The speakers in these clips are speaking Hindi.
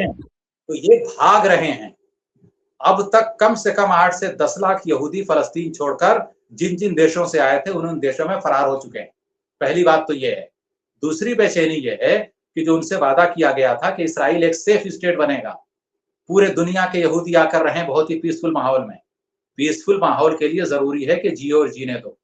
तो ये भाग रहे हैं। अब तक कम से कम 8 से 10 लाख यहूदी फ़लस्तीन छोड़कर जिन-जिन देशों से आए थे, उन देशों में फरार हो चुके हैं। पहली बात तो ये है। दूसरी बेचैनी ये है कि जो उनसे वादा किया गया था कि इसराइल एक सेफ स्टेट बनेगा। पूरे दुनिया के यहूदी आकर रहें बहुत ही पीसफुल माहौल में। पीसफुल माहौल के लिए ज़रूरी है कि जियो और जीने दो।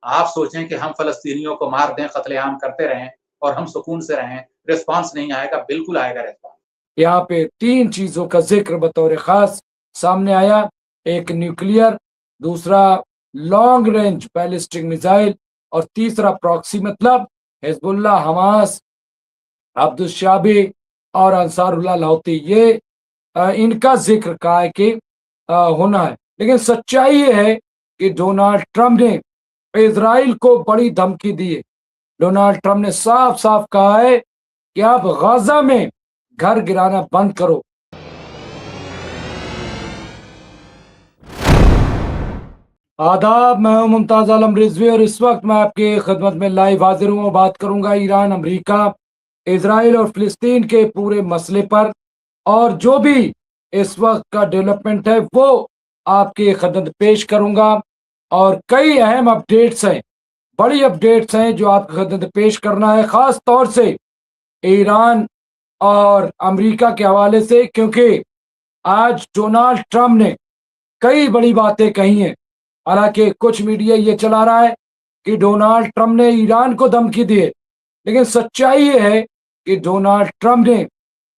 आप सोचें कि हम फ़लस्तीनियों को मार दें, कत्लेआम करते रहें और हम सुकून से रहें, रिस्पॉन्स नहीं आएगा, बिल्कुल आएगा रिस्पॉन्स। यहाँ पे 3 चीजों का जिक्र बतौर खास सामने आया। एक न्यूक्लियर, दूसरा लॉन्ग रेंज बैलिस्टिक मिसाइल और तीसरा प्रॉक्सी, मतलब हिजबुल्लाह, हमास, अब्दुल शाबी और अंसारुल्लाह लाहौती। ये इनका जिक्र का है कि होना है। लेकिन सच्चाई ये है कि डोनाल्ड ट्रंप ने इजराइल को बड़ी धमकी दी है। डोनाल्ड ट्रंप ने साफ साफ कहा है कि आप गाजा में घर गिराना बंद करो। आदाब, मैं हूं मुमताज आलम रिजवी और इस वक्त मैं आपकी खिदमत में लाइव हाजिर हूं। बात करूंगा ईरान, अमेरिका, इजराइल और फिलिस्तीन के पूरे मसले पर, और जो भी इस वक्त का डेवलपमेंट है वो आपकी खिदमत पेश करूंगा। और कई अहम अपडेट्स हैं, बड़ी अपडेट्स हैं जो आपकी खिदमत पेश करना है, खास तौर से ईरान और अमेरिका के हवाले से, क्योंकि आज डोनाल्ड ट्रंप ने कई बड़ी बातें कही हैं। हालांकि कुछ मीडिया ये चला रहा है कि डोनाल्ड ट्रंप ने ईरान को धमकी दी है, लेकिन सच्चाई ये है कि डोनाल्ड ट्रंप ने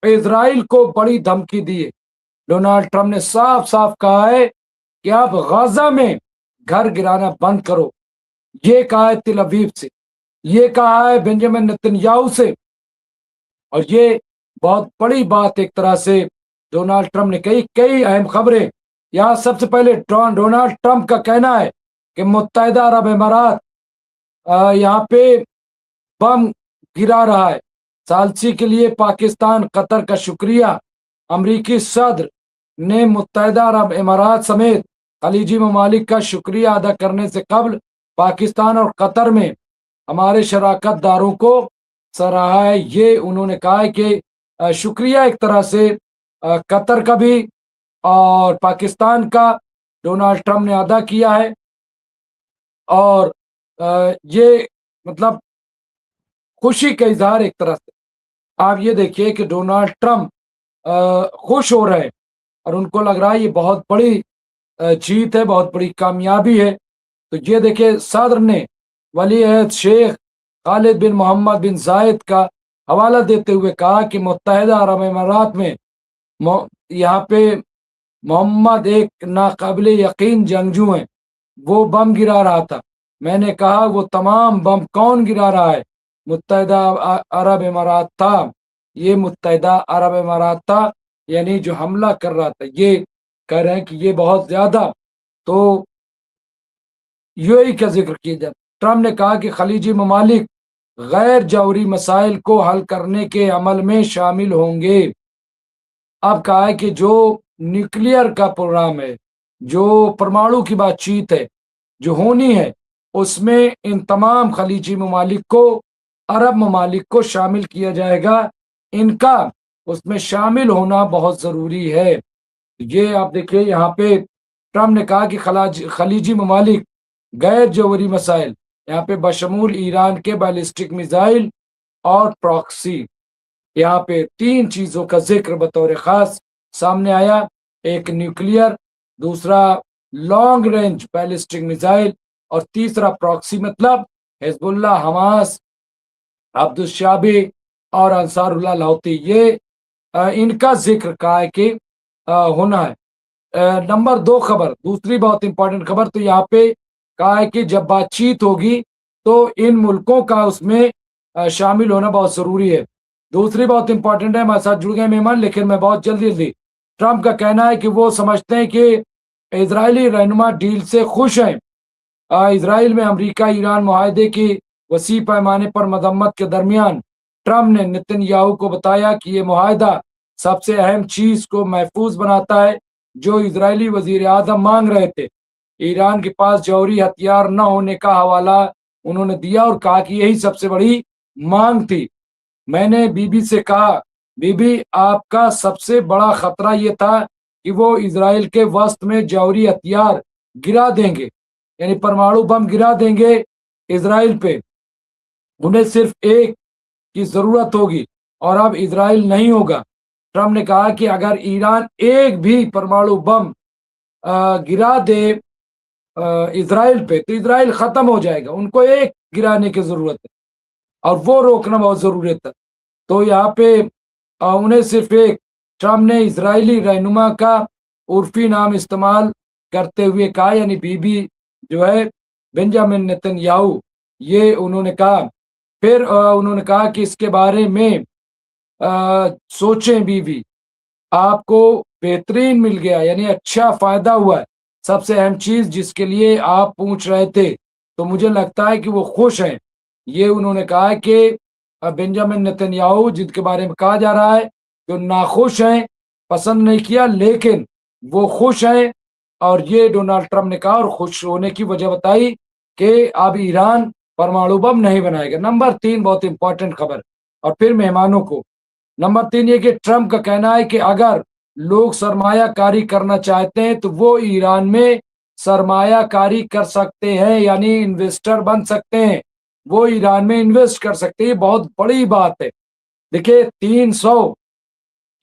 इजराइल को बड़ी धमकी दी है। डोनाल्ड ट्रंप ने साफ साफ कहा है कि आप गाजा में घर गिराना बंद करो। ये कहा है तिल अवीव से, ये कहा है बेंजामिन नेतन्याहू से, और ये बहुत बड़ी बात एक तरह से डोनाल्ड ट्रंप ने कही। कई अहम खबरें यहाँ। सबसे पहले डोनाल्ड ट्रंप का कहना है कि मुत्तहिदा अरब अमारात यहाँ पे बम गिरा रहा है। सालसी के लिए पाकिस्तान, कतर का शुक्रिया। अमरीकी सदर ने मुत्तहिदा अरब अमारात समेत खलीजी ममालिक का शुक्रिया अदा करने से कबल पाकिस्तान और कतर में हमारे शराकत दारों को सराहा है। ये उन्होंने कहा है कि शुक्रिया एक तरह से कतर का भी और पाकिस्तान का डोनाल्ड ट्रंप ने अदा किया है। और ये मतलब खुशी का इजहार एक तरह से। आप ये देखिए कि डोनाल्ड ट्रंप खुश हो रहे हैं और उनको लग रहा है ये बहुत बड़ी जीत है, बहुत बड़ी कामयाबी है। तो ये देखिए, सदर ने वली अहद शेख खालिद बिन मोहम्मद बिन जायद का हवाला देते हुए कहा कि मुत्तहिदा अरब अमारात में यहाँ पे मोहम्मद एक नाकाबिले यकीन जंगजू हैं, वो बम गिरा रहा था। मैंने कहा वो तमाम बम कौन गिरा रहा है? मुत्तहिदा अरब अमारात था। ये मुत्तहिदा अरब अमारात था, यानी जो हमला कर रहा था। ये कह रहे हैं कि ये बहुत ज्यादा तो यूएई का जिक्र किया जाता। ट्रंप ने कहा कि खलीजी ममालिक गैर जौहरी मसाइल को हल करने के अमल में शामिल होंगे। अब कहा है कि जो न्यूक्लियर का प्रोग्राम है, जो परमाणु की बातचीत है जो होनी है, उसमें इन तमाम खलीजी ममालिक को, अरब ममालिक को शामिल किया जाएगा। इनका उसमें शामिल होना बहुत जरूरी है। ये आप देखिए, यहाँ पे ट्रंप ने कहा कि खलीजी ममालिक गैर जौहरी मसाइल, यहाँ पे बशमूल ईरान के बैलिस्टिक मिसाइल और प्रॉक्सी, यहाँ पे 3 चीजों का जिक्र बतौर खास सामने आया। एक न्यूक्लियर, दूसरा लॉन्ग रेंज बैलिस्टिक मिसाइल और तीसरा प्रॉक्सी, मतलब हिजबुल्लाह, हमास, अब्दुल शाबी और अंसारुल्लाह लाहौती। ये इनका जिक्र कहा है कि होना है। नंबर 2 खबर, दूसरी बहुत इंपॉर्टेंट खबर, तो यहाँ पे कहा है कि जब बातचीत होगी तो इन मुल्कों का उसमें शामिल होना बहुत जरूरी है। दूसरी बहुत इंपॉर्टेंट है, हमारे साथ जुड़ गए मेहमान, लेकिन मैं बहुत जल्दी जल्दी। ट्रंप का कहना है कि वो समझते हैं कि इजरायली रहनुमा डील से खुश हैं। इसराइल में अमेरिका ईरान मुआहदे की वसी पैमाने पर मजम्मत के दरमियान ट्रंप ने नेतन्याहू को बताया कि ये मुआहदा सबसे अहम चीज को महफूज बनाता है जो इजरायली वजीर आजम मांग रहे थे। ईरान के पास जौहरी हथियार न होने का हवाला उन्होंने दिया और कहा कि यही सबसे बड़ी मांग थी। मैंने बीबी से कहा बीबी आपका सबसे बड़ा खतरा ये था कि वो इजराइल के वस्त में जौहरी हथियार गिरा देंगे, यानी परमाणु बम गिरा देंगे इजराइल पे। उन्हें सिर्फ एक की जरूरत होगी और अब इजराइल नहीं होगा। ट्रम्प ने कहा कि अगर ईरान एक भी परमाणु बम गिरा दे इजराइल पे तो इजराइल खत्म हो जाएगा। उनको एक गिराने की जरूरत है और वो रोकना बहुत जरूरी था। तो यहाँ पे उन्हें सिर्फ एक, ट्रम्प ने इजरायली रहनुमा का उर्फी नाम इस्तेमाल करते हुए कहा, यानी बीबी जो है बेंजामिन नेतन्याहू, ये उन्होंने कहा। फिर उन्होंने कहा कि इसके बारे में सोचें बीबी, आपको बेहतरीन मिल गया, यानी अच्छा फायदा हुआ है। सबसे अहम चीज जिसके लिए आप पूछ रहे थे, तो मुझे लगता है कि वो खुश हैं। ये उन्होंने कहा कि बेंजामिन नेतन्याहू, जिनके बारे में कहा जा रहा है कि वो नाखुश हैं, पसंद नहीं किया, लेकिन वो खुश हैं। और ये डोनाल्ड ट्रम्प ने कहा और खुश होने की वजह बताई कि अब ईरान परमाणु बम नहीं बनाएगा। नंबर 3 बहुत इंपॉर्टेंट खबर, और फिर मेहमानों को। नंबर 3 ये कि ट्रम्प का कहना है कि अगर लोग सरमायाकारी करना चाहते हैं तो वो ईरान में सरमायाकारी कर सकते हैं, यानी इन्वेस्टर बन सकते हैं, वो ईरान में इन्वेस्ट कर सकते हैं। ये बहुत बड़ी बात है। देखिए 300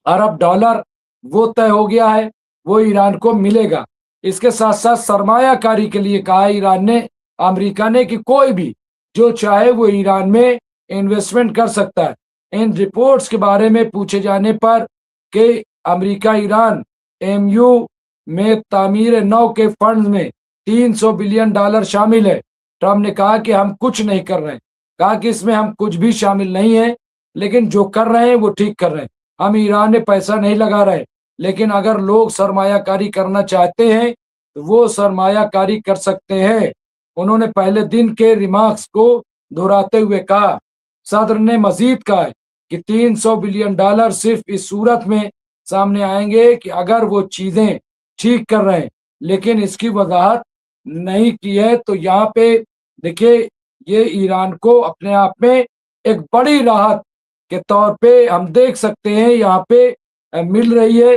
अरब डॉलर वो तय हो गया है, वो ईरान को मिलेगा। इसके साथ साथ सरमायाकारी के लिए कहा ईरान ने, अमेरिका ने, कि कोई भी जो चाहे वो ईरान में इन्वेस्टमेंट कर सकता है। इन रिपोर्ट्स के बारे में पूछे जाने पर कि अमेरिका ईरान एमयू में तामीर नौ के फंड में 300 बिलियन डॉलर शामिल है, ट्रम्प ने कहा कि हम कुछ नहीं कर रहे हैं। कहा कि इसमें हम कुछ भी शामिल नहीं है, लेकिन जो कर रहे हैं वो ठीक कर रहे हैं। हम ईरान में पैसा नहीं लगा रहे, लेकिन अगर लोग सरमायाकारी करना चाहते हैं तो वो सरमायाकारी कर सकते हैं। उन्होंने पहले दिन के रिमार्क्स को दोहराते हुए कहा। सदर ने मजीद कहा है कि 300 बिलियन डॉलर सिर्फ इस सूरत में सामने आएंगे कि अगर वो चीजें ठीक कर रहे हैं, लेकिन इसकी वजाहत नहीं की है। तो यहाँ पे देखिए, ये ईरान को अपने आप में एक बड़ी राहत के तौर पे हम देख सकते हैं यहाँ पे मिल रही है।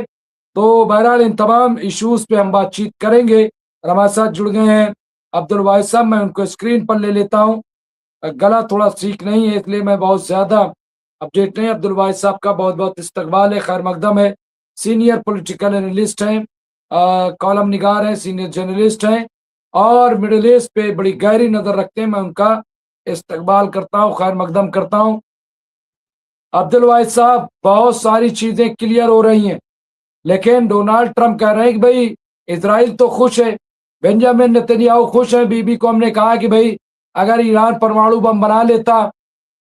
तो बहरहाल इन तमाम इश्यूज पे हम बातचीत करेंगे। और हमारे साथ जुड़ गए हैं अब्दुल वाहिद साहब, मैं उनको स्क्रीन पर ले लेता हूँ। गला थोड़ा ठीक नहीं है, इसलिए मैं बहुत ज्यादा अपडेट नहीं। अब्दुल वाहिद साहब का बहुत बहुत इस्तकबाल है, खैर मकदम है। सीनियर पॉलिटिकल एनालिस्ट हैं, कॉलम निगार हैं, सीनियर जर्नलिस्ट हैं और मिडिल ईस्ट पे बड़ी गहरी नजर रखते हैं। मैं उनका इस्तकबाल करता हूँ, खैर मकदम करता हूँ। अब्दुल वाहिद साहब, बहुत सारी चीजें क्लियर हो रही हैं, लेकिन डोनाल्ड ट्रंप कह रहे हैं कि भाई इजराइल तो खुश है, बेंजामिन नेतन्याहू खुश है। बीबी को हमने कहा कि भाई अगर ईरान परमाणु बम बना लेता,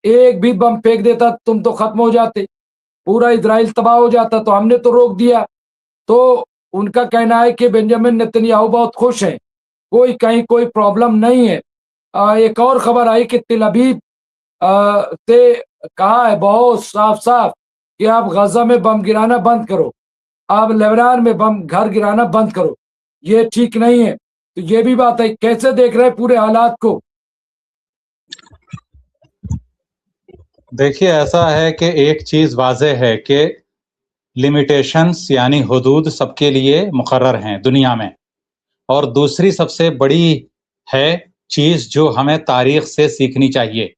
एक भी बम फेंक देता, तुम तो खत्म हो जाते, पूरा इजराइल तबाह हो जाता, तो हमने तो रोक दिया। तो उनका कहना है कि बेंजामिन नेतन्याहू बहुत खुश है, कोई कहीं कोई प्रॉब्लम नहीं है। एक और खबर आई कि तिल अबीब से कहा है बहुत साफ साफ कि आप गजा में बम गिराना बंद करो, आप लेबनान में बम घर गिराना बंद करो, ये ठीक नहीं है। तो ये भी बात है, कैसे देख रहे हैं पूरे हालात को? देखिए, ऐसा है कि एक चीज वाज़ेह है कि लिमिटेशंस यानी हुदूद सबके लिए मुकर्रर हैं दुनिया में, और दूसरी सबसे बड़ी है चीज जो हमें तारीख से सीखनी चाहिए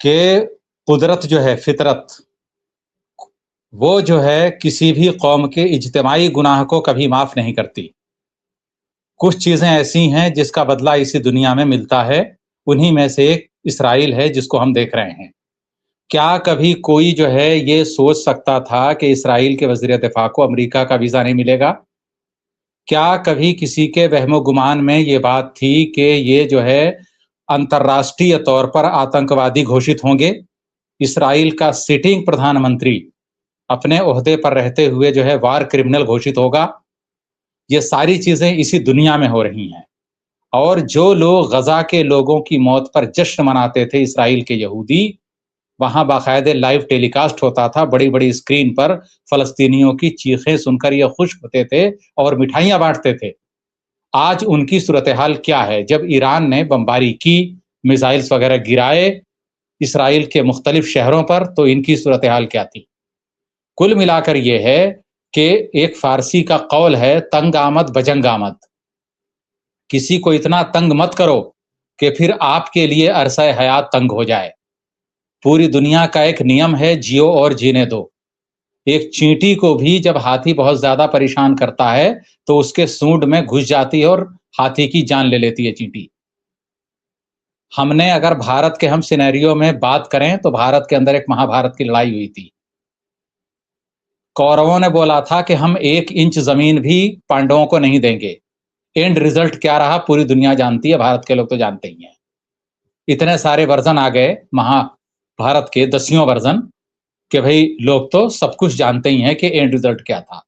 कि कुदरत जो है, फितरत, वो जो है किसी भी कौम के इज्तिमाई गुनाह को कभी माफ नहीं करती। कुछ चीजें ऐसी हैं जिसका बदला इसी दुनिया में मिलता है, उन्हीं में से एक इसराइल है जिसको हम देख रहे हैं। क्या कभी कोई जो है ये सोच सकता था कि इसराइल के वज़ीर दिफा को अमेरिका का वीज़ा नहीं मिलेगा? क्या कभी किसी के वहमो गुमान में ये बात थी कि ये जो है अंतर्राष्ट्रीय तौर पर आतंकवादी घोषित होंगे? इसराइल का सिटिंग प्रधानमंत्री अपने ओहदे पर रहते हुए जो है वार क्रिमिनल घोषित होगा? ये सारी चीजें इसी दुनिया में हो रही हैं। और जो लोग गजा के लोगों की मौत पर जश्न मनाते थे, इसराइल के यहूदी, वहां बाकायदे लाइव टेलीकास्ट होता था, बड़ी बड़ी स्क्रीन पर फलस्तीनियों की चीखें सुनकर ये खुश होते थे और मिठाइयां बांटते थे। आज उनकी सूरत हाल क्या है? जब ईरान ने बमबारी की, मिसाइल्स वगैरह गिराए इसराइल के मुख्तलिफ शहरों पर, तो इनकी सूरत हाल क्या थी? कुल मिलाकर यह है कि एक फारसी का कौल है, तंग आमद बजंग आमद, किसी को इतना तंग मत करो कि फिर आपके लिए अरसा हयात तंग हो जाए। पूरी दुनिया का एक नियम है, जियो और जीने दो। एक चींटी को भी जब हाथी बहुत ज्यादा परेशान करता है तो उसके सूंड में घुस जाती है और हाथी की जान ले लेती है चींटी। हमने अगर भारत के हम सिनेरियो में बात करें तो भारत के अंदर एक महाभारत की लड़ाई हुई थी। कौरवों ने बोला था कि हम 1 इंच जमीन भी पांडवों को नहीं देंगे। एंड रिजल्ट क्या रहा पूरी दुनिया जानती है, भारत के लोग तो जानते ही हैं। इतने सारे वर्जन आ गए महाभारत के, दसियों वर्जन, कि भाई लोग तो सब कुछ जानते ही हैं कि एंड रिजल्ट क्या था।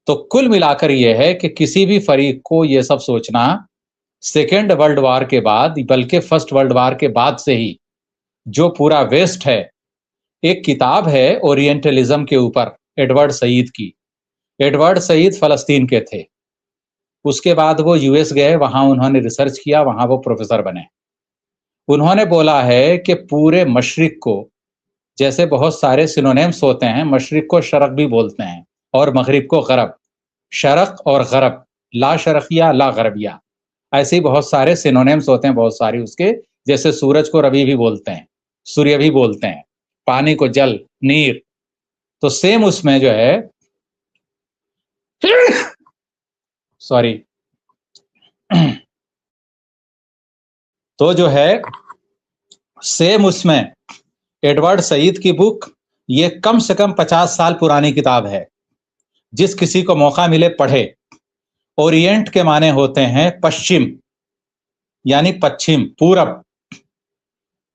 तो कुल मिलाकर यह है कि किसी भी फरीक को यह सब सोचना सेकेंड वर्ल्ड वॉर के बाद, बल्कि फर्स्ट वर्ल्ड वॉर के बाद से ही जो पूरा वेस्ट है, एक किताब है ओरिएंटलिज्म के ऊपर एडवर्ड सईद की। एडवर्ड सईद फलस्तीन के थे, उसके बाद वो यूएस गए, वहां उन्होंने रिसर्च किया, वहां वो प्रोफेसर बने। उन्होंने बोला है कि पूरे मशरिक को, जैसे बहुत सारे सिनोनिम्स होते हैं, मशरिक को शरक भी बोलते हैं और मगरिब को गरब, शरक और गरब, ला शरकिया ला गरबिया, ऐसे ही बहुत सारे सिनोनिम्स होते हैं, बहुत सारे उसके। जैसे सूरज को रवि भी बोलते हैं, सूर्य भी बोलते हैं, पानी को जल, नीर। तो सेम उसमें जो है सॉरी तो जो है सेम उसमें एडवर्ड सईद की बुक, ये कम से कम 50 साल पुरानी किताब है, जिस किसी को मौका मिले पढ़े। ओरिएंट के माने होते हैं पश्चिम, यानी पश्चिम, पूरब।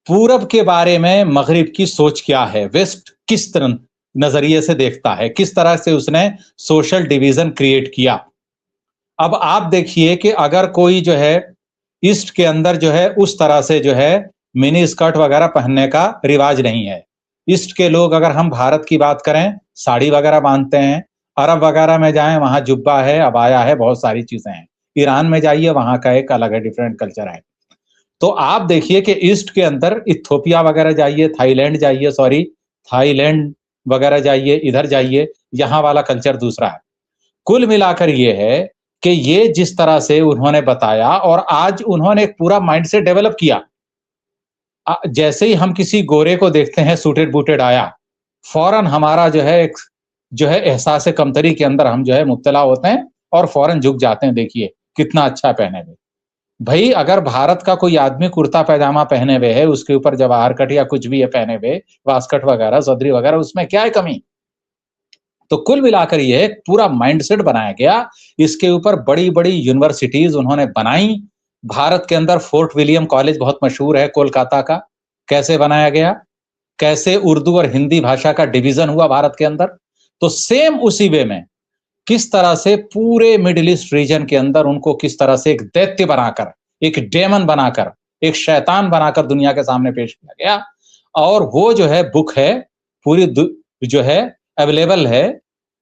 पूरब के बारे में मगरिब की सोच क्या है, वेस्ट किस तरह नजरिए से देखता है, किस तरह से उसने सोशल डिवीजन क्रिएट किया। अब आप देखिए कि अगर कोई जो है ईस्ट के अंदर जो है उस तरह से जो है मिनी स्कर्ट वगैरह पहनने का रिवाज नहीं है। ईस्ट के लोग, अगर हम भारत की बात करें, साड़ी वगैरह बांधते हैं। अरब वगैरह में जाएं, वहां जुब्बा है, अबाया है, बहुत सारी चीजें हैं। ईरान में जाइए, वहां का एक अलग है, डिफरेंट कल्चर है। तो आप देखिए कि ईस्ट के अंदर इथोपिया वगैरह जाइए, थाईलैंड वगैरह जाइए, इधर जाइए, यहाँ वाला कल्चर दूसरा है। कुल मिलाकर ये है कि ये जिस तरह से उन्होंने बताया, और आज उन्होंने एक पूरा माइंडसेट डेवलप किया। जैसे ही हम किसी गोरे को देखते हैं सूटेड बूटेड आया, फौरन हमारा जो है एक जो है एहसास कमतरी के अंदर हम जो है मुब्तला होते हैं और फौरन झुक जाते हैं। देखिए कितना अच्छा पहने हुए। भाई अगर भारत का कोई आदमी कुर्ता पैजामा पहने हुए है, उसके ऊपर जवाहर कट या कुछ भी है पहने हुए, वास्कट वगैरह, सदरी वगैरह, उसमें क्या है कमी? तो कुल मिलाकर ये पूरा माइंडसेट बनाया गया। इसके ऊपर बड़ी-बड़ी यूनिवर्सिटीज उन्होंने बनाई। भारत के अंदर फोर्ट विलियम कॉलेज बहुत मशहूर है कोलकाता का। कैसे बनाया गया? कैसे उर्दू और हिंदी भाषा का डिवीजन हुआ भारत के अंदर? तो सेम उसी वे में किस तरह से पूरे मिडिल ईस्ट रीजन के अंदर उनको किस तरह से एक दैत्य बनाकर, एक डेमन बनाकर, एक शैतान बनाकर दुनिया के सामने पेश किया गया। और वो जो है बुक है पूरी जो है अवेलेबल है।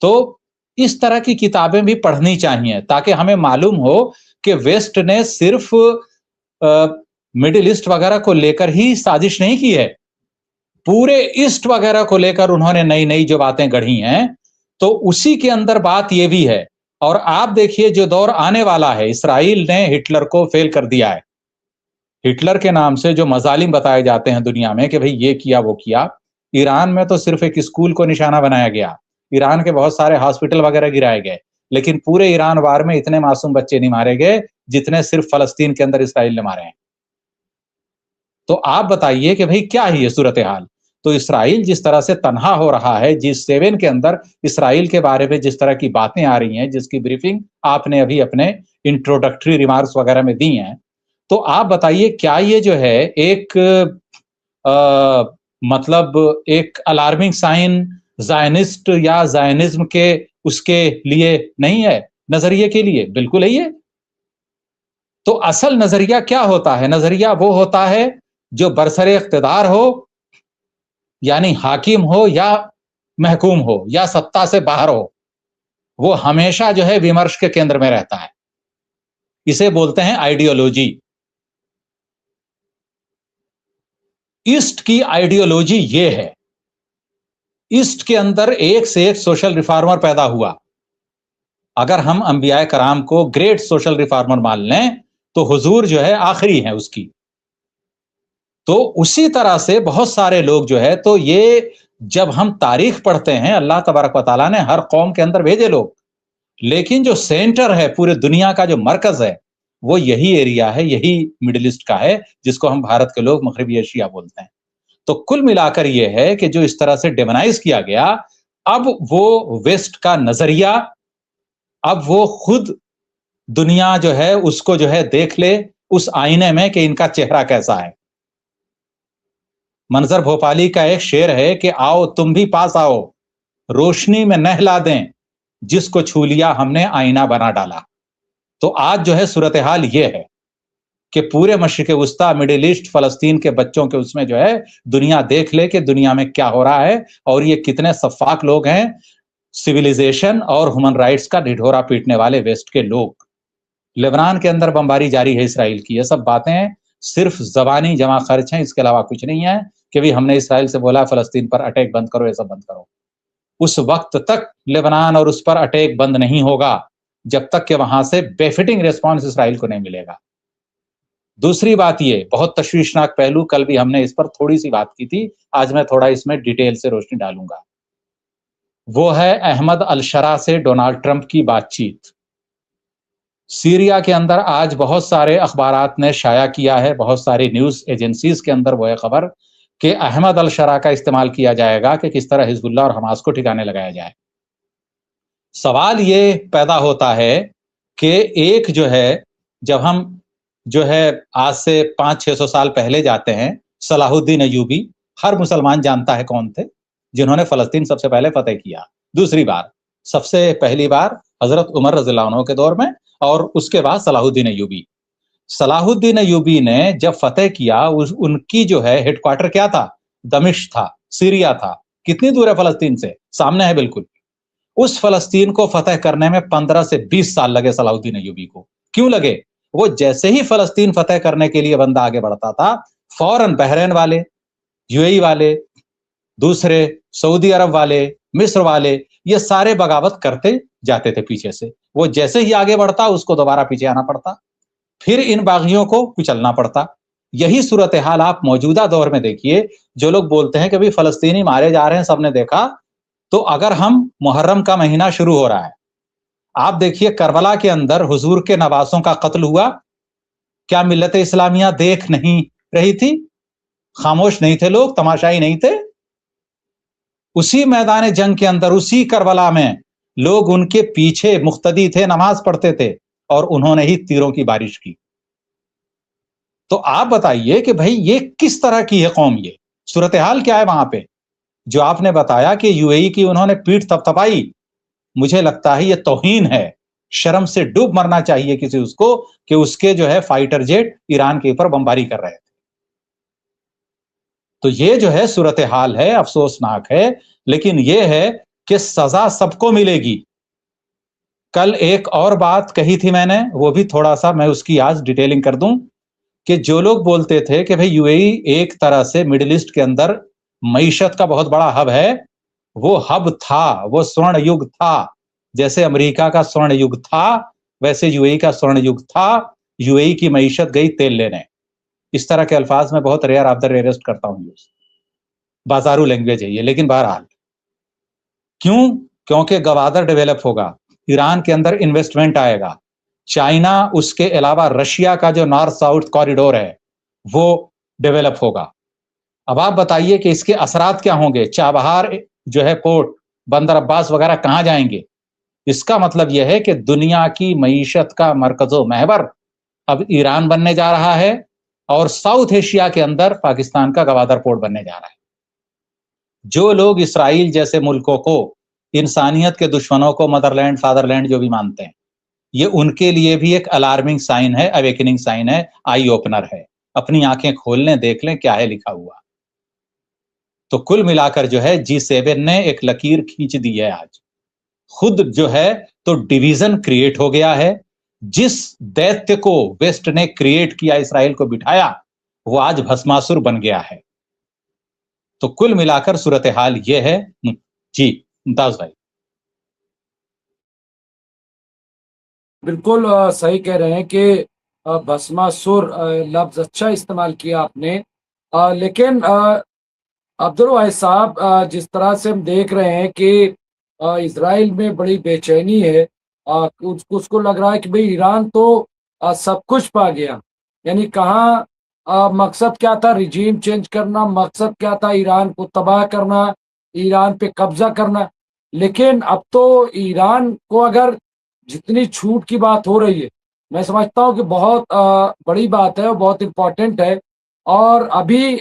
तो इस तरह की किताबें भी पढ़नी चाहिए ताकि हमें मालूम हो कि वेस्ट ने सिर्फ मिडिल ईस्ट वगैरह को लेकर ही साजिश नहीं की है, पूरे ईस्ट वगैरह को लेकर उन्होंने नई नई जो बातें गढ़ी हैं। तो उसी के अंदर बात यह भी है। और आप देखिए जो दौर आने वाला है, इसराइल ने हिटलर को फेल कर दिया है। हिटलर के नाम से जो मजालिम बताए जाते हैं दुनिया में कि भाई ये किया वो किया, ईरान में तो सिर्फ एक स्कूल को निशाना बनाया गया, ईरान के बहुत सारे हॉस्पिटल वगैरह गिराए गए, लेकिन पूरे ईरान वार में इतने मासूम बच्चे नहीं मारे गए जितने सिर्फ फलस्तीन के अंदर इसराइल ने मारे हैं। तो आप बताइए कि भाई क्या है ये सूरत हाल? तो इसराइल जिस तरह से तनहा हो रहा है, G7 के अंदर इसराइल के बारे में जिस तरह की बातें आ रही हैं, जिसकी ब्रीफिंग आपने अभी अपने इंट्रोडक्टरी रिमार्क्स वगैरह में दी हैं, तो आप बताइए क्या ये जो है एक मतलब एक अलार्मिंग साइन ज़ायनिस्ट या ज़ायनिज्म के उसके लिए नहीं है, नजरिए के लिए? बिल्कुल है ये। तो असल नजरिया क्या होता है? नजरिया वो होता है जो बरसरे इख्तिदार हो, यानी हाकिम हो या महकूम हो या सत्ता से बाहर हो, वो हमेशा जो है विमर्श के केंद्र में रहता है। इसे बोलते हैं आइडियोलॉजी। ईस्ट की आइडियोलॉजी ये है ईस्ट के अंदर एक से एक सोशल रिफॉर्मर पैदा हुआ। अगर हम अंबियाए कराम को ग्रेट सोशल रिफॉर्मर मान लें तो हुजूर जो है आखिरी है उसकी। तो उसी तरह से बहुत सारे लोग जो है, तो ये जब हम तारीख पढ़ते हैं, अल्लाह तबारक व तआला ने हर कौम के अंदर भेजे लोग, लेकिन जो सेंटर है पूरे दुनिया का, जो मरकज है, वो यही एरिया है, यही मिडिल ईस्ट का है, जिसको हम भारत के लोग मगरबी एशिया बोलते हैं। तो कुल मिलाकर ये है कि जो इस तरह से डेमोनाइज किया गया, अब वो वेस्ट का नजरिया, अब वो खुद दुनिया जो है उसको जो है देख ले उस आईने में कि इनका चेहरा कैसा है। मंजर भोपाली का एक शेर है कि आओ तुम भी पास आओ, रोशनी में नहला दें, जिसको छू लिया हमने आईना बना डाला। तो आज जो है सूरत हाल ये है कि पूरे मशरिक वुस्ता, मिडिल ईस्ट, फलस्तीन के बच्चों के उसमें जो है दुनिया देख ले कि दुनिया में क्या हो रहा है और ये कितने सफाक लोग हैं, सिविलाइजेशन और ह्यूमन राइट्स का ढिढोरा पीटने वाले वेस्ट के लोग। लेबनान के अंदर बमबारी जारी है इसराइल की। ये सब बातें सिर्फ जबानी जमा खर्च हैं, इसके अलावा कुछ नहीं है कि भी हमने इसराइल से बोला फलस्तीन पर अटैक बंद करो, ये सब बंद करो। उस वक्त तक लेबनान और उस पर अटैक बंद नहीं होगा जब तक कि वहां से बेफिटिंग रिस्पॉन्स इसराइल को नहीं मिलेगा। दूसरी बात, ये बहुत तशवीशनाक पहलू, कल भी हमने इस पर थोड़ी सी बात की थी, आज मैं थोड़ा इसमें डिटेल से रोशनी डालूंगा। वो है अहमद अल-शरा से डोनाल्ड ट्रंप की बातचीत। सीरिया के अंदर आज बहुत सारे अखबारात ने शाया किया है, बहुत सारी न्यूज एजेंसीज के अंदर वो है खबर कि अहमद अल-शरा का इस्तेमाल किया जाएगा कि किस तरह हिजबुल्लाह और हमास को ठिकाने लगाया जाए। सवाल ये पैदा होता है कि एक जो है, जब हम जो है आज से 500-600 साल पहले जाते हैं, सलाहुद्दीन अय्यूबी, हर मुसलमान जानता है कौन थे जिन्होंने फलस्तीन सबसे पहले फतेह किया। दूसरी बार, सबसे पहली बार हजरत उमर रज़ियल्लाहु अन्हु के दौर में, और उसके बाद सलाहुद्दीन अय्यूबी। सलाहुद्दीन अय्यूबी ने जब फतेह किया, उनकी जो है हेडक्वार्टर क्या था? दमिश्क था, सीरिया था। कितनी दूर है फलस्तीन से? सामने है बिल्कुल। उस फलस्तीन को फतेह करने में 15 से 20 साल लगे सलाहुद्दीन अय्यूबी को। क्यों लगे? वो जैसे ही फलस्तीन फतेह करने के लिए बंदा आगे बढ़ता था, फौरन बहरीन वाले, यूएई वाले, दूसरे सऊदी अरब वाले, मिस्र वाले, ये सारे बगावत करते जाते थे पीछे से। वो जैसे ही आगे बढ़ता, उसको दोबारा पीछे आना पड़ता, फिर इन बागियों को कुचलना पड़ता। यही सूरत हाल आप मौजूदा दौर में देखिए। जो लोग बोलते हैं कि भाई फलस्तीनी मारे जा रहे हैं, सबने देखा, तो अगर हम मुहर्रम का महीना शुरू हो रहा है, आप देखिए करबला के अंदर हुजूर के नवासों का कत्ल हुआ, क्या मिल्लत इस्लामिया देख नहीं रही थी? खामोश नहीं थे लोग, तमाशाई नहीं थे? उसी मैदान जंग के अंदर, उसी करबला में लोग उनके पीछे मुख्तदी थे, नमाज पढ़ते थे, और उन्होंने ही तीरों की बारिश की। तो आप बताइए कि भाई ये किस तरह की है कौम? ये सूरत हाल क्या है वहां पे? जो आपने बताया कि यूएई की उन्होंने पीठ थपथपाई, मुझे लगता है ये तौहीन है। शर्म से डूब मरना चाहिए किसी उसको कि उसके जो है फाइटर जेट ईरान के ऊपर बमबारी कर रहे थे। तो ये जो है सूरत हाल है, अफसोसनाक है, लेकिन ये है कि सजा सबको मिलेगी। कल एक और बात कही थी मैंने, वो भी थोड़ा सा मैं उसकी आज डिटेलिंग कर दूं कि जो लोग बोलते थे कि भाई यूएई एक तरह से मिडिल ईस्ट के अंदर मईशत का बहुत बड़ा हब है, वो हब था, वो स्वर्ण युग था। जैसे अमेरिका का स्वर्ण युग था, वैसे यूएई का स्वर्ण युग था। यूएई की मईशत गई तेल लेने। इस तरह के अल्फाज में बहुत रेयर ऑफ द रेयरेस्ट करता हूं, बाजारू लैंग्वेज है ये, लेकिन बहरहाल क्यों? क्योंकि गवादर डेवलप होगा, ईरान के अंदर इन्वेस्टमेंट आएगा, चाइना, उसके अलावा रशिया का जो नॉर्थ साउथ कॉरिडोर है वो डेवलप होगा। अब आप बताइए कि इसके असरात क्या होंगे? चाबहार जो है पोर्ट, बंदर अब्बास वगैरह कहां जाएंगे? इसका मतलब यह है कि दुनिया की मईशत का मरकजो महवर अब ईरान बनने जा रहा है, और साउथ एशिया के अंदर पाकिस्तान का गवादर पोर्ट बनने जा रहा है। जो लोग इसराइल जैसे मुल्कों को, इंसानियत के दुश्मनों को मदरलैंड फादरलैंड जो भी मानते हैं, ये उनके लिए भी एक अलार्मिंग साइन है, अवेकनिंग साइन है, आई ओपनर है। अपनी आंखें खोल लें, देख लें क्या है लिखा हुआ। तो कुल मिलाकर जो है G7 ने एक लकीर खींच दी है आज। खुद जो है तो डिवीजन क्रिएट हो गया है। जिस दैत्य को वेस्ट ने क्रिएट किया, इसराइल को बिठाया, वो आज भस्मासुर बन गया है। तो कुल मिलाकर सूरत हाल ये है। जी मुमताज भाई। बिल्कुल सही कह रहे हैं कि भस्मासुर लफ्ज अच्छा इस्तेमाल किया आपने। लेकिन अब्दुल वाहिद साहब, जिस तरह से हम देख रहे हैं कि इसराइल में बड़ी बेचैनी है। उसको लग रहा है कि भाई ईरान तो सब कुछ पा गया। यानी कहाँ मकसद क्या था, रिजीम चेंज करना, मकसद क्या था ईरान को तबाह करना, ईरान पे कब्जा करना। लेकिन अब तो ईरान को अगर जितनी छूट की बात हो रही है, मैं समझता हूँ कि बहुत बड़ी बात है और बहुत इम्पोर्टेंट है। और अभी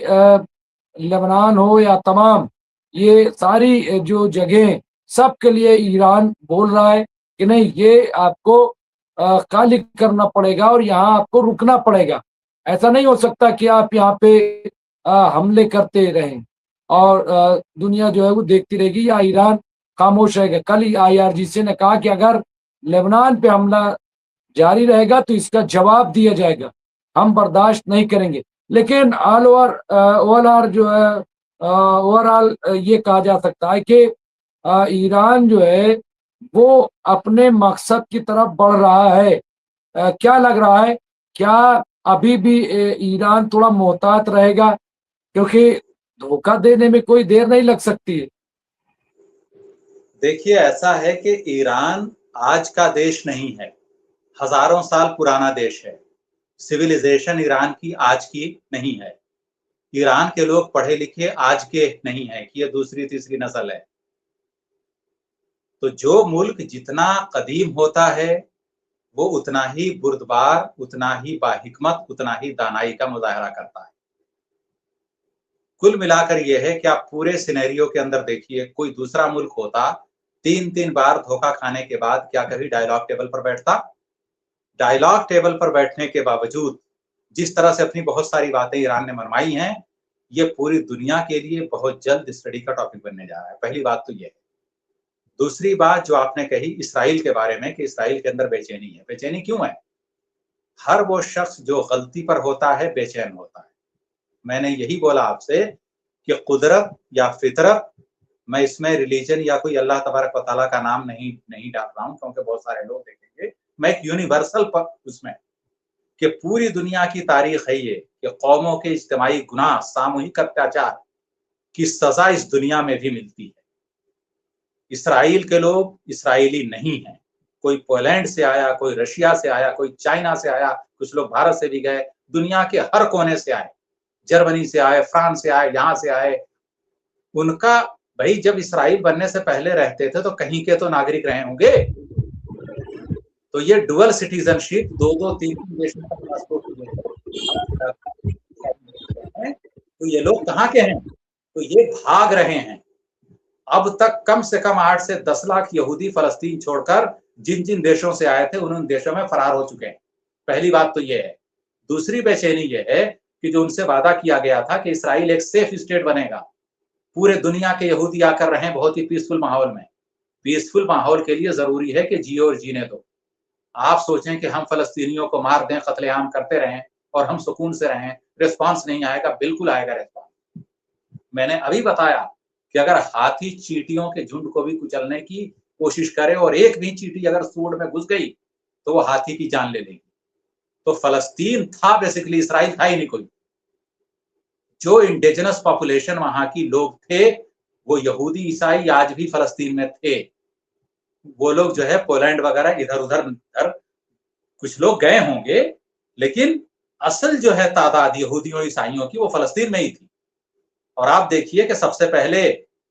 लेबनान हो या तमाम ये सारी जो जगह, सबके लिए ईरान बोल रहा है कि नहीं, ये आपको खाली करना पड़ेगा और यहाँ आपको रुकना पड़ेगा। ऐसा नहीं हो सकता कि आप यहाँ पे हमले करते रहें और दुनिया जो है वो देखती रहेगी या ईरान खामोश रहेगा। कल ही IRGC ने कहा कि अगर लेबनान पे हमला जारी रहेगा तो इसका जवाब दिया जाएगा, हम बर्दाश्त नहीं करेंगे। लेकिन ऑल ओवर ओवरऑल जो है, ओवरऑल ये कहा जा सकता है कि ईरान जो है वो अपने मकसद की तरफ बढ़ रहा है। क्या लग रहा है, क्या अभी भी ईरान थोड़ा मोहतात रहेगा? क्योंकि धोखा देने में कोई देर नहीं लग सकती है। देखिए, ऐसा है कि ईरान आज का देश नहीं है, हजारों साल पुराना देश है। सिविलाइजेशन ईरान की आज की नहीं है। ईरान के लोग पढ़े लिखे आज के नहीं है कि ये दूसरी तीसरी नस्ल है। तो जो मुल्क जितना कदीम होता है वो उतना ही बुर्दबार, उतना ही बाहिकमत, उतना ही दानाई का मुजाहरा करता है। कुल मिलाकर यह है कि आप पूरे सिनेरियो के अंदर देखिए, कोई दूसरा मुल्क होता 3-3 बार धोखा खाने के बाद क्या कभी डायलॉग टेबल पर बैठता? डायलॉग टेबल पर बैठने के बावजूद जिस तरह से अपनी बहुत सारी बातें ईरान ने मनवाई हैं, ये पूरी दुनिया के लिए बहुत जल्द स्टडी का टॉपिक बनने जा रहा है। पहली बात तो ये है। दूसरी बात जो आपने कही इसराइल के बारे में कि इसराइल के अंदर बेचैनी है। बेचैनी क्यों है? हर वो शख्स जो गलती पर होता है बेचैन होता है। मैंने यही बोला आपसे कि कुदरत या फितरत, मैं इसमें रिलीजन या कोई अल्लाह तबारक व तआला का नाम नहीं डाल रहा हूं, क्योंकि बहुत सारे लोग देखेंगे। मैं एक यूनिवर्सल पर उसमें कि पूरी दुनिया की तारीख है ये कि कौमों के इज्तिमाई गुनाह, सामूहिक अत्याचार की सजा इस दुनिया में भी मिलती है। इसराइल के लोग इसराइली नहीं हैं। कोई पोलैंड से आया, कोई रशिया से आया, कोई चाइना से आया, कुछ लोग भारत से भी गए, दुनिया के हर कोने से आए, जर्मनी से आए, फ्रांस से आए, यहाँ से आए। उनका भाई जब इसराइल बनने से पहले रहते थे तो कहीं के तो नागरिक रहे होंगे। तो ये डुअल सिटीजनशिप, दो तीन देशों का पासपोर्ट है, तो ये लोग कहाँ के हैं? तो ये भाग रहे हैं। अब तक कम से कम 8 से 10 लाख यहूदी फलस्तीन छोड़कर जिन जिन देशों से आए थे उन देशों में फरार हो चुके हैं। पहली बात तो ये है। दूसरी बेचैनी ये है कि जो उनसे वादा किया गया था कि इसराइल एक सेफ स्टेट बनेगा, पूरे दुनिया के यहूदी आकर रहें बहुत ही पीसफुल माहौल में। पीसफुल माहौल के लिए जरूरी है कि जियो और जीने दो। आप सोचें कि हम फलस्तीनियों को मार दें, कत्लेआम करते रहें और हम सुकून से रहें, रिस्पांस नहीं आएगा? बिल्कुल आएगा रिस्पांस। मैंने अभी बताया कि अगर हाथी चींटियों के झुंड को भी कुचलने की कोशिश करे और एक भी चींटी अगर सूंड में घुस गई तो वो हाथी की जान ले लेगी। तो फलस्तीन था बेसिकली, इसराइल था ही नहीं कोई। जो इंडिजिनस पॉपुलेशन वहां की लोग थे वो यहूदी ईसाई आज भी फलस्तीन में थे। वो लोग जो है पोलैंड वगैरह इधर उधर कुछ लोग गए होंगे, लेकिन असल जो है तादाद यहूदियों ईसाइयों की वो फलस्तीन में ही थी। और आप देखिए कि सबसे पहले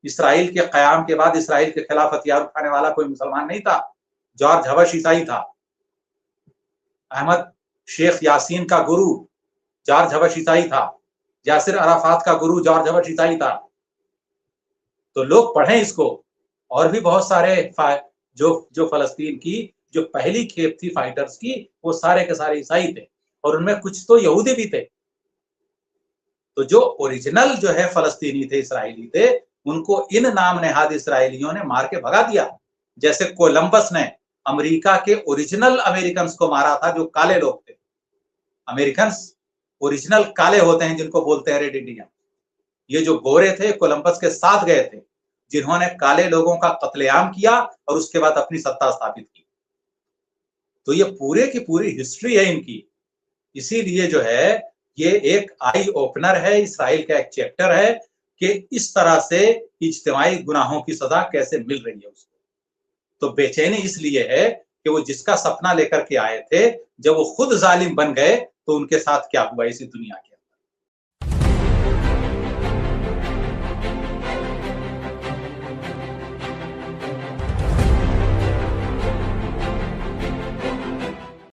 इसराइल के कयाम के बाद इसराइल के खिलाफ हथियार उठाने वाला कोई मुसलमान नहीं था। जॉर्ज हबश ईसाई था। अहमद शेख यासीन का गुरु जॉर्ज हबश ईसाई था। यासिर अराफात का गुरु जॉर्ज हबश ईसाई था। तो लोग पढ़ें इसको। और भी बहुत सारे जो जो फलस्तीन की जो पहली खेप थी फाइटर्स की, वो सारे के सारे ईसाई थे और उनमें कुछ तो यहूदी भी थे। तो जो ओरिजिनल जो है फलस्तीनी थे, इसराइली थे, उनको इन नाम नेहाद इसराइलियों ने मार के भगा दिया। जैसे कोलंबस ने अमेरिका के ओरिजिनल अमेरिकन को मारा था जो काले लोग थे। अमेरिकन ओरिजिनल काले होते हैं जिनको बोलते हैं रेड इंडियन। ये जो गोरे थे कोलंबस के साथ गए थे, जिन्होंने काले लोगों का कत्लेआम किया और उसके बाद अपनी सत्ता स्थापित की। तो ये पूरे की पूरी हिस्ट्री है इनकी। इसीलिए जो है ये एक आई ओपनर है, इसराइल का एक चैप्टर है कि इस तरह से इज्तिमाई गुनाहों की सजा कैसे मिल रही है उसको। तो बेचैनी इसलिए है कि वो जिसका सपना लेकर के आए थे, जब वो खुद जालिम बन गए तो उनके साथ क्या हुआ इसी दुनिया के।